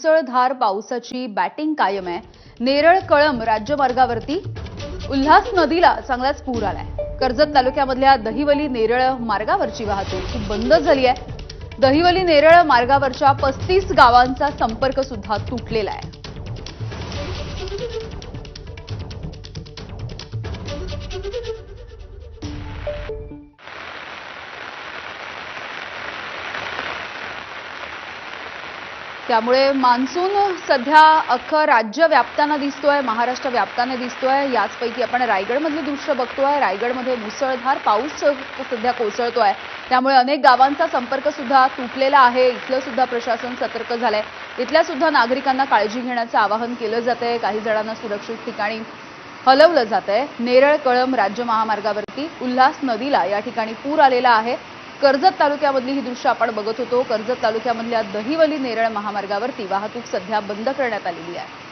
मुसळधार पावसाची बॅटिंग कायम आहे। नेरळ कळंब राज्यमार्गावरती उल्हास नदीला चांगलाच पूर आलाय। कर्जत तालुक्यामधल्या दहिवली नेरळ मार्गावरची वाहतूक बंद झाली आहे। दहिवली नेरळ मार्गावरच्या 35 गावांचा संपर्क सुद्धा तुटलेला आहे। त्यामुळे मान्सून सध्या अख्खं राज्य व्यापताना दिसतोय, महाराष्ट्र व्यापताना दिसतोय। याचपैकी आपण रायगडमधली दृश्य बघतोय। रायगडमध्ये मुसळधार पाऊस सध्या कोसळतोय, त्यामुळे अनेक गावांचा संपर्क सुद्धा तुटलेला आहे। इथलं सुद्धा प्रशासन सतर्क झालंय। इथल्या सुद्धा नागरिकांना काळजी घेण्याचं आवाहन केलं जातंय। काही जणांना सुरक्षित ठिकाणी हलवलं जातंय। नेरळ कळंब राज्य महामार्गावरती उल्हास नदीला या ठिकाणी पूर आलेला आहे। कर्जत तालुक्यामधली ही दृश्य आपण बघत होतो। कर्जत तालुक्यामधल्या दहिवली नेरळ महामार्गावरती वाहतूक सध्या बंद करण्यात आलेली आहे।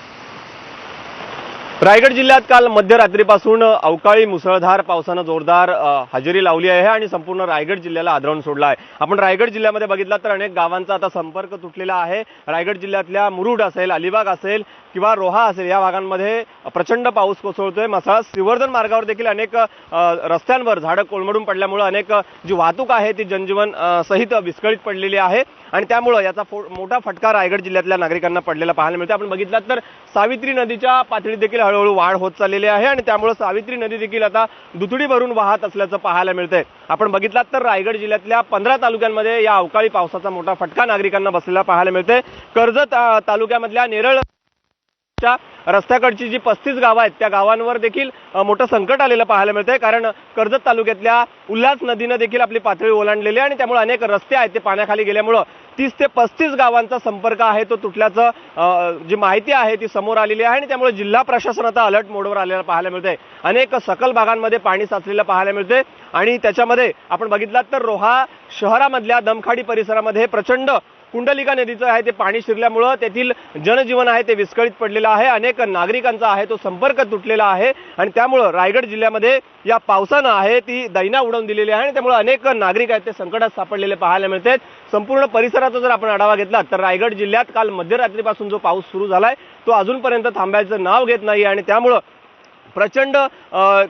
रायगड जिल्ह्यात काल मध्यरात्रीपासून अवकाळी मुसळधार पावसानं जोरदार हजेरी लावली आहे आणि संपूर्ण रायगड जिल्ह्याला आदळून सोडला आहे। आपण रायगड जिल्ह्यामध्ये बघितलं तर अनेक गावांचा आता संपर्क तुटलेला आहे। रायगड जिल्ह्यातल्या मुरुड असेल, अलिबाग असेल किंवा रोहा असेल या भागांमध्ये प्रचंड पाऊस कोसळतोय। मसाळा श्रीवर्धन मार्गावर देखील अनेक रस्त्यांवर झाडं कोलमडून पडल्यामुळे अनेक जी वाहतूक आहे ती जनजीवन सहित विस्कळीत पडलेली आहे आणि त्यामुळे याचा मोठा फटका रायगड जिल्ह्यातल्या नागरिकांना पडलेला पाहायला मिळतो। आपण बघितलं तर सावित्री नदीच्या पातळीत देखील हळूहळू वाढ होत चाललेली आहे आणि त्यामुळे सावित्री नदी देखील आता दुथडी भरून वाहत असल्याचं पाहायला मिळतंय। आपण बघितलात तर रायगड जिल्ह्यातल्या 15 तालुक्यांमध्ये या अवकाळी पावसाचा मोठा फटका नागरिकांना बसलेला पाहायला मिळतंय। कर्जत तालुक्यामधल्या नेरळ रस्त्याकडची जी 35 गावं आहेत त्या गावांवर देखील मोठं संकट आलेलं पाहायला मिळतंय, कारण कर्जत तालुक्यातल्या उल्हास नदीनं देखील आपली पातळी ओलांडलेली आहे आणि त्यामुळे अनेक रस्ते आहेत ते पाण्याखाली गेल्यामुळे 30 ते 35 गावांचा संपर्क आहे तो तुटल्याचं जी माहिती आहे ती समोर आलेली आहे आणि त्यामुळे जिल्हा प्रशासन आता अलर्ट मोडवर आलेलं पाहायला मिळतंय। अनेक सखल भागांमध्ये पाणी साचलेलं पाहायला मिळतंय आणि त्याच्यामध्ये आपण बघितलात तर रोहा शहरामधल्या दमखाडी परिसरामध्ये प्रचंड कुंडलिका नदीचं आहे ते पाणी शिरल्यामुळे तेथील जनजीवन आहे ते विस्कळीत पडलेलं आहे। अनेक नागरिकांचा आहे तो संपर्क तुटलेला आहे आणि त्यामुळे रायगड जिल्ह्यामध्ये या पावसानं आहे ती दैना उडवून दिलेली आहे आणि त्यामुळे अनेक नागरिक आहेत ते संकटात सापडलेले पाहायला मिळतात। संपूर्ण परिसराचा जर आपण आढावा घेतला तर रायगड जिल्ह्यात काल मध्यरात्रीपासून जो पाऊस सुरू झालाय तो अजूनपर्यंत थांबायचं नाव घेत नाही आणि त्यामुळे प्रचंड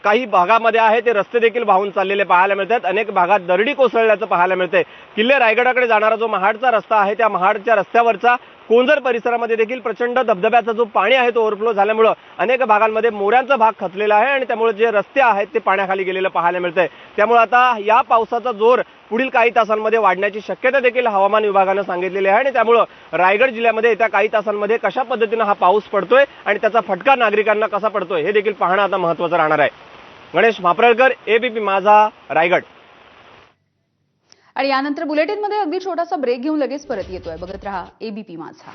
काही भागामध्ये आहे ते रस्ते देखील वाहून चाललेले पाहायला मिळतात। अनेक भागात दरडी कोसळल्याचं पाहायला मिळतंय। किल्ले रायगडाकडे जाणारा जो महाडचा रस्ता आहे त्या महाडच्या रस्त्यावरचा कोंजर परिसरामध्ये देखील प्रचंड धबधब्याचा जो पाणी आहे तो ओव्हरफ्लो झाल्यामुळे अनेक भागांमध्ये मोऱ्यांचा भाग खचलेला आहे आणि त्यामुळे जे रस्ते आहेत ते पाण्याखाली गेलेलं पाहायला मिळतंय। त्यामुळे आता या पावसाचा जोर पुढील काही तासांमध्ये वाढण्याची शक्यता देखील हवामान विभागानं सांगितलेली आहे आणि त्यामुळे रायगड जिल्ह्यामध्ये येत्या काही तासांमध्ये कशा पद्धतीनं हा पाऊस पडतोय आणि त्याचा फटका नागरिकांना कसा पडतोय हे देखील पाहणं आता महत्त्वाचं राहणार आहे। गणेश मापरळकर, एबीपी माझा, रायगड। आणि यानंतर बुलेटिनमध्ये अगदी छोटासा ब्रेक घेऊन लगेच परत येतोय। बघत रहा एबीपी माझा।